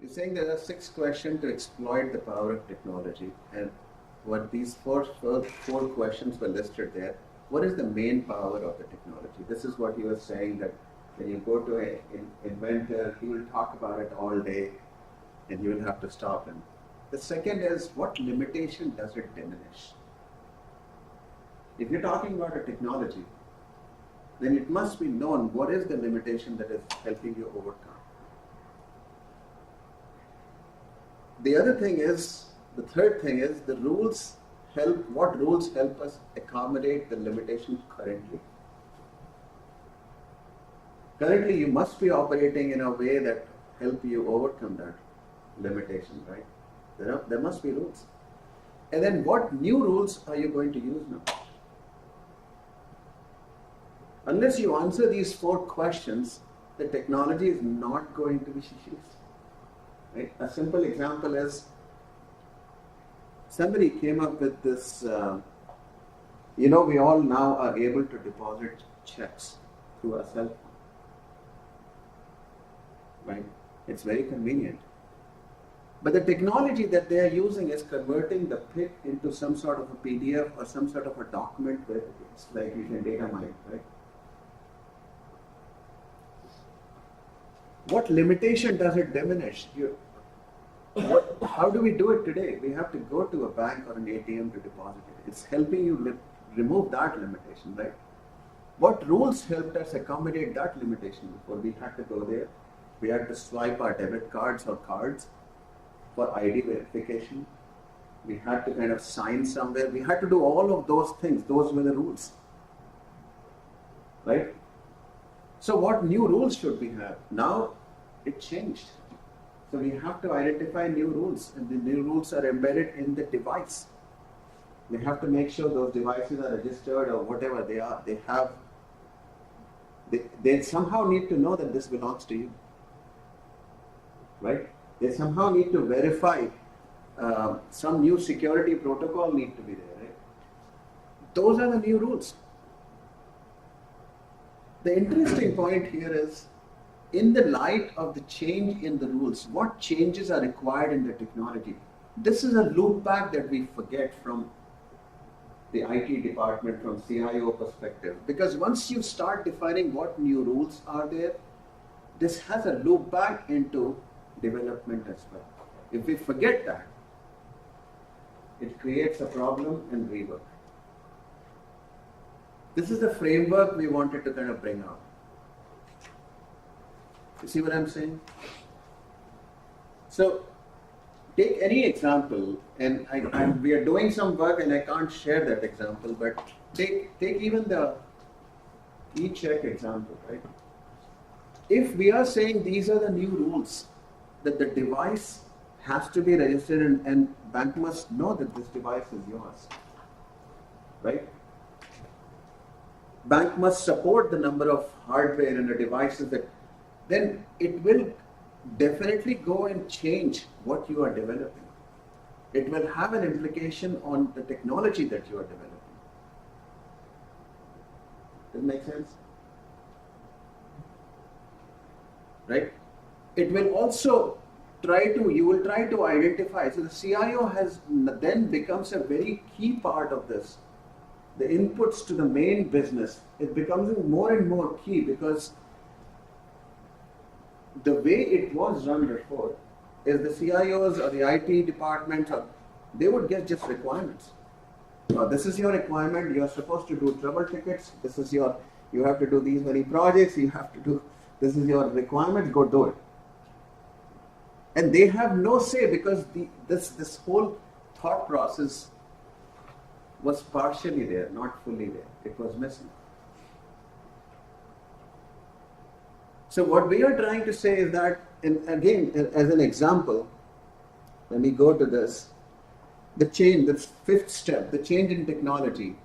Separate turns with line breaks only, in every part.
You're saying there are 6 questions to exploit the power of technology, and what these four questions were listed there. What is the main power of the technology? This is what you were saying, that when you go to an inventor, he will talk about it all day, and you will have to stop him. The second is, what limitation does it diminish? If you're talking about a technology, then it must be known what is the limitation that is helping you overcome. The other thing is, the third thing is, the rules help, what rules help us accommodate the limitation currently? Currently, you must be operating in a way that help you overcome that limitation, right? There must be rules. And then what new rules are you going to use now? Unless you answer these 4 questions, the technology is not going to be used. Right? A simple example is, somebody came up with this, we all now are able to deposit checks through our cell phone. Right? It's very convenient. But the technology that they are using is converting the PIC into some sort of a PDF or some sort of a document where it's like you can data mine, right? What limitation does it diminish? How do we do it today? We have to go to a bank or an ATM to deposit it. It's helping you remove that limitation, right? What rules helped us accommodate that limitation before? We had to go there. We had to swipe our debit cards or cards for ID verification. We had to kind of sign somewhere. We had to do all of those things. Those were the rules, right? So what new rules should we have? Now it changed. So we have to identify new rules, and the new rules are embedded in the device. We have to make sure those devices are registered or whatever they are. They somehow need to know that this belongs to you, right? They somehow need to verify, some new security protocol need to be there, right? Those are the new rules. The interesting point here is, in the light of the change in the rules, what changes are required in the technology? This is a loop back that we forget from the IT department, from CIO perspective. Because once you start defining what new rules are there, this has a loop back into development as well. If we forget that, it creates a problem and rework. This is the framework we wanted to kind of bring out. You see what I'm saying? So, take any example, and we are doing some work and I can't share that example, but take even the e-check example, right? If we are saying these are the new rules, that the device has to be registered and bank must know that this device is yours, right? Bank must support the number of hardware and the devices that, then it will definitely go and change what you are developing. It will have an implication on the technology that you are developing. Does it make sense? Right? It will also you will try to identify, so the CIO then becomes a very key part of this. The inputs to the main business, it becomes more and more key, because the way it was run before is the CIOs or the IT departments, they would get just requirements. This is your requirement, you are supposed to do trouble tickets, you have to do these many projects, this is your requirement, go do it. And they have no say, because this whole thought process was partially there, not fully there. It was missing. So what we are trying to say is that, and again, as an example, when we go to this, the change, the 5th step, the change in technology,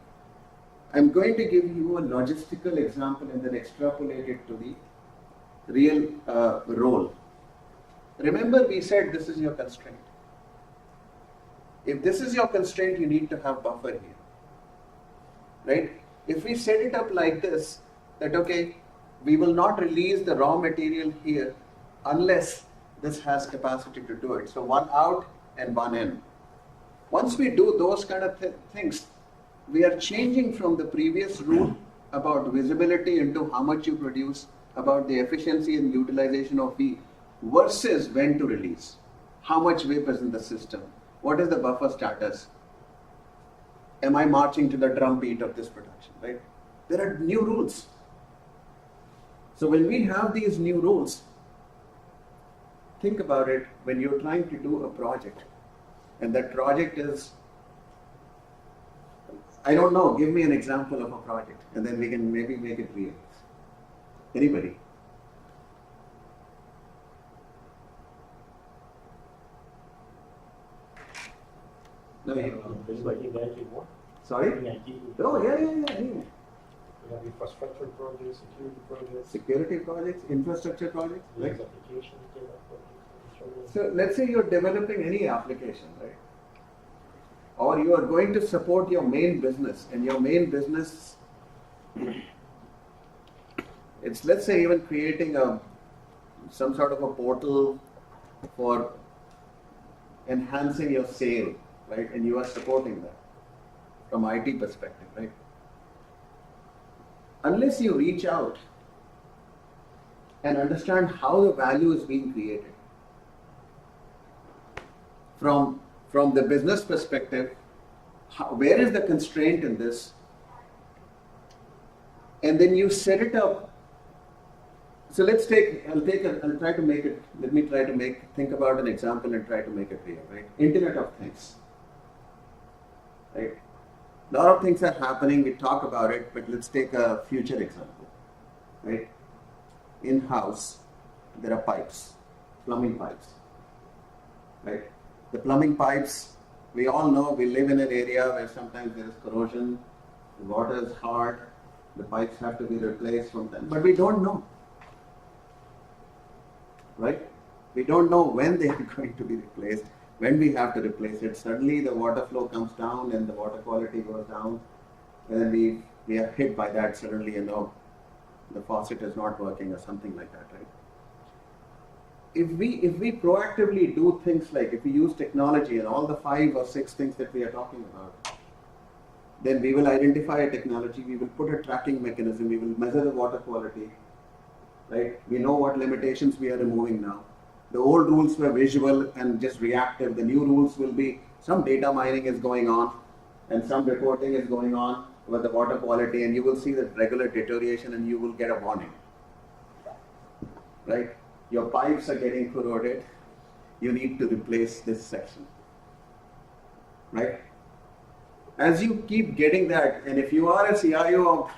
I'm going to give you a logistical example and then extrapolate it to the real role. Remember, we said this is your constraint. If this is your constraint, you need to have buffer here, right? If we set it up like this, that okay, we will not release the raw material here unless this has capacity to do it. So one out and one in. Once we do those kind of things, we are changing from the previous rule about visibility into how much you produce, about the efficiency and utilization of V versus when to release. How much WIP is in the system? What is the buffer status? Am I marching to the drum beat of this production, right? There are new rules. So when we have these new rules, think about it when you're trying to do a project, and that project is, I don't know, give me an example of a project, and then we can maybe make it real. Anybody? No, sorry? Oh, yeah.
We have infrastructure projects, security projects.
Security projects, infrastructure projects, right?
Applications, data projects.
So let's say you're developing any application, right? Or you are going to support your main business, and your main business, it's, let's say, even creating some sort of a portal for enhancing your sale, right? And you are supporting that from IT perspective, right? Unless you reach out and understand how the value is being created from the business perspective, where is the constraint in this? And then you set it up. So let's think about an example and try to make it real, right? Internet of Things, right? A lot of things are happening, we talk about it, but let's take a future example, right? In-house, there are pipes, plumbing pipes, right? The plumbing pipes, we all know we live in an area where sometimes there is corrosion, the water is hard, the pipes have to be replaced from them, but we don't know, right? We don't know when they are going to be replaced, when we have to replace it. Suddenly the water flow comes down and the water quality goes down, and then we are hit by that suddenly, the faucet is not working or something like that, right? If we proactively do things like, if we use technology and all the 5 or 6 things that we are talking about, then we will identify a technology, we will put a tracking mechanism, we will measure the water quality, right? We know what limitations we are removing now. The old rules were visual and just reactive. The new rules will be some data mining is going on and some reporting is going on with the water quality, and you will see that regular deterioration and you will get a warning, right? Your pipes are getting corroded. You need to replace this section, right? As you keep getting that, and if you are a CIO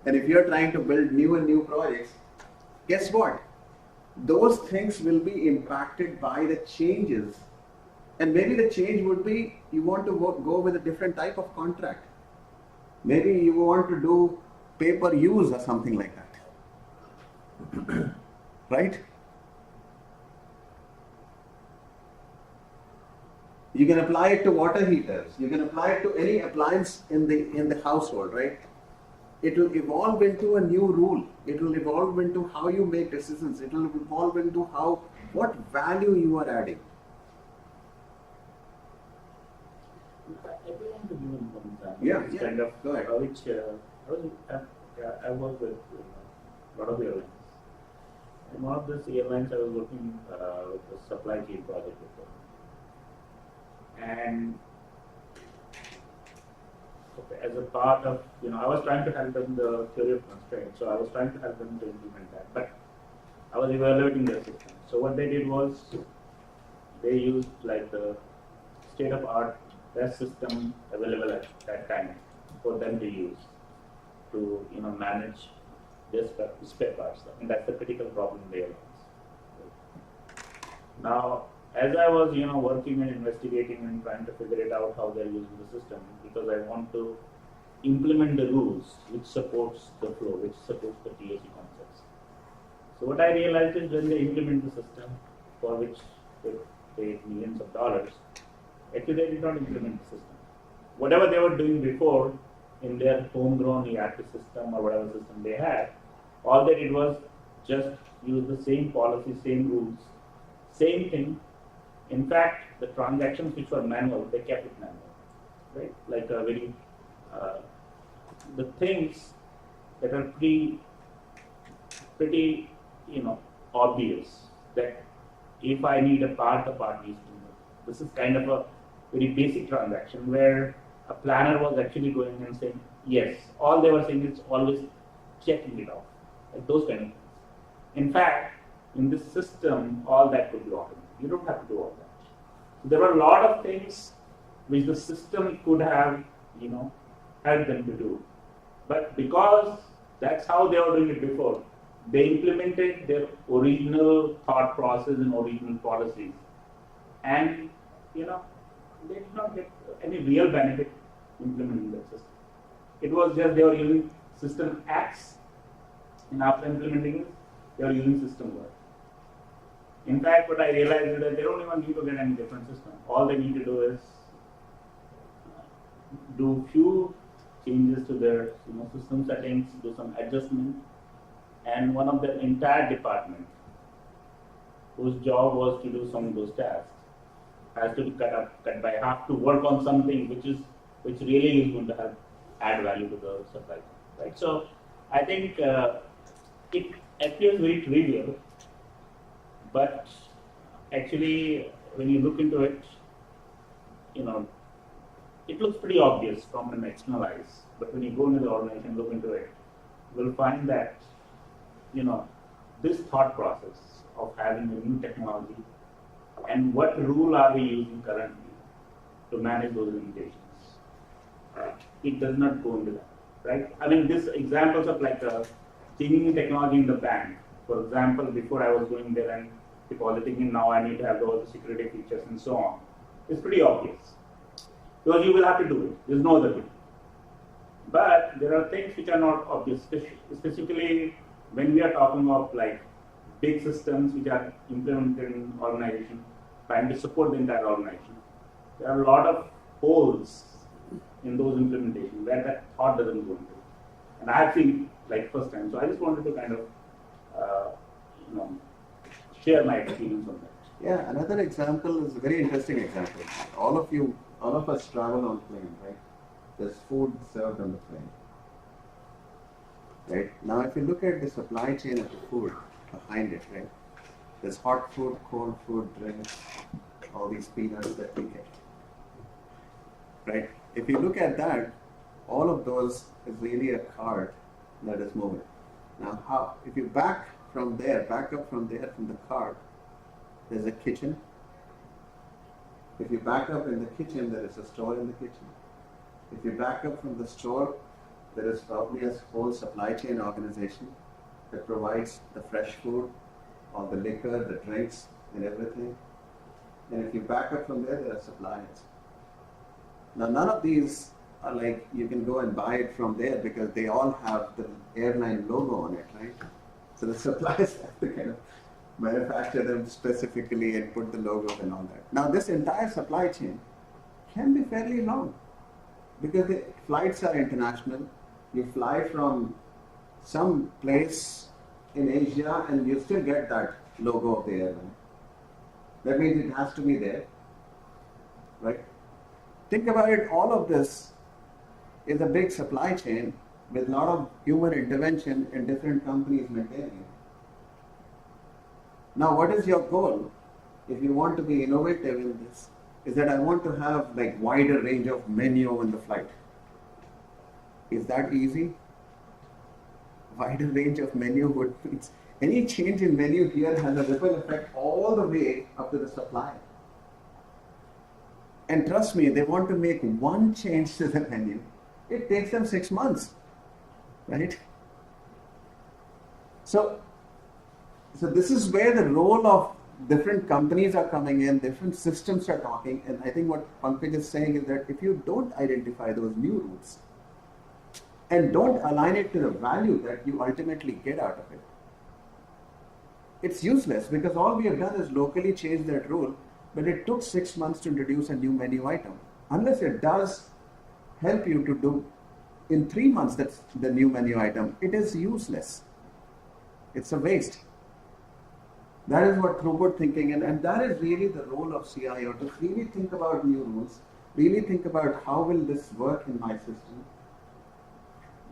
and if you're trying to build new projects, guess what? Those things will be impacted by the changes. And maybe the change would be you want to go with a different type of contract. Maybe you want to do pay-per-use or something like that. Right? You can apply it to water heaters. You can apply it to any appliance in the household, right? It will evolve into a new rule. It will evolve into how you make decisions. It will evolve into what value you are adding.
I want to give you one example.
Yeah,
Kind of,
go ahead.
I work with a lot of airlines. In one of these airlines, I was working with a supply chain project with them. And as a part of, I was trying to help them the theory of constraints. So I was trying to help them to implement that. But I was evaluating their system. So what they did was they used like the state-of-art best system available at that time for them to use to manage their spare parts. And that's the critical problem in the airlines. Now, as I was working and investigating and trying to figure it out how they're using the system, because I want to implement the rules which supports the flow, which supports the TAC concepts. So what I realized is when they implement the system, for which they paid millions of dollars, actually they did not implement the system. Whatever they were doing before in their homegrown ERP system or whatever system they had, all they did was just use the same policy, same rules, Same thing. In fact, the transactions which were manual, they kept it manual, right? Like a very the things that are pretty, obvious that if I need a part, the part needs to move. This is kind of a very basic transaction where a planner was actually going and saying yes. All they were saying is always checking it off, like those kind of things. In fact, in this system, all that could be automated. You don't have to do all that. So there were a lot of things which the system could have, helped them to do. But because that's how they were doing it before, they implemented their original thought process and original policies. And, they did not get any real benefit implementing that system. It was just they were using system X, and after implementing it, they were using system Y. In fact, what I realized is that they don't even need to get any different system. All they need to do is do few changes to their system settings, do some adjustment, and one of the entire department whose job was to do some of those tasks has to be cut by half to work on something which really is going to have add value to the supply chain, right? So I think it appears very trivial, but actually when you look into it, it looks pretty obvious from an external eyes. But when you go into the organization, look into it, you'll find that this thought process of having a new technology and what rule are we using currently to manage those limitations, it does not go into that, right? I mean, these examples of like changing technology in the bank. For example, before I was going there and depositing in, now I need to have all the security features and so on. It's pretty obvious. Because you will have to do it. There's no other way. But there are things which are not obvious, specifically when we are talking of like big systems which are implemented in organization, trying to support the entire organization. There are a lot of holes in those implementations where that thought doesn't go into. And I have seen like first time. So I just wanted to kind of share my experience on that.
Yeah, another example is a very interesting example. All of us travel on plane, right? There's food served on the plane. Right? Now if you look at the supply chain of the food behind it, right? There's hot food, cold food, drinks, all these peanuts that we get. Right? If you look at that, all of those is really a cart that is moving. Now if you back up from the cart, there's a kitchen. If you back up in the kitchen, there is a store in the kitchen. If you back up from the store, there is probably a whole supply chain organization that provides the fresh food, all the liquor, the drinks, and everything. And if you back up from there, there are suppliers. Now, none of these are like you can go and buy it from there because they all have the airline logo on it, right? So the suppliers have to kind of manufacture them specifically and put the logo and all that. Now, this entire supply chain can be fairly long because the flights are international. You fly from some place in Asia and you still get that logo of the airline. That means it has to be there, right? Think about it, all of this is a big supply chain with a lot of human intervention in different companies maintaining it. Now, what is your goal? If you want to be innovative in this, is that I want to have like wider range of menu in the flight. Is that easy? Wider range of menu would means any change in menu here has a ripple effect all the way up to the supplier. And trust me, they want to make one change to the menu. It takes them 6 months, right? So this is where the role of different companies are coming in, different systems are talking, and I think what Pankaj is saying is that if you don't identify those new routes and don't align it to the value that you ultimately get out of it, it's useless because all we have done is locally change that rule, but it took 6 months to introduce a new menu item. Unless it does help you to do in 3 months that's the new menu item, it is useless. It's a waste. That is what throughput thinking, and that is really the role of CIO, to really think about new rules, really think about how will this work in my system.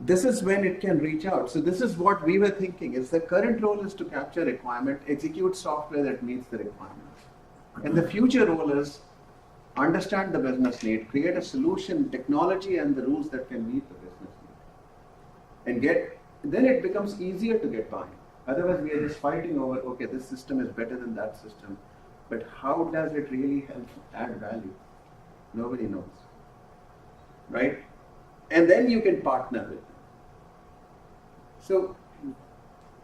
This is when it can reach out. So this is what we were thinking, is the current role is to capture requirement, execute software that meets the requirements. And the future role is understand the business need, create a solution, technology and the rules that can meet the business need. And then it becomes easier to get by. Otherwise we are just fighting over, okay, this system is better than that system, but how does it really help add value? Nobody knows, right? And then you can partner with them. So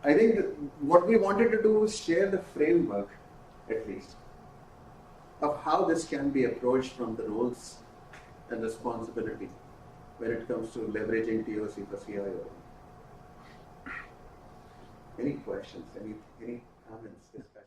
I think that what we wanted to do is share the framework, at least, of how this can be approached from the roles and responsibility when it comes to leveraging TOC for CIO. Any questions, any comments, discussions?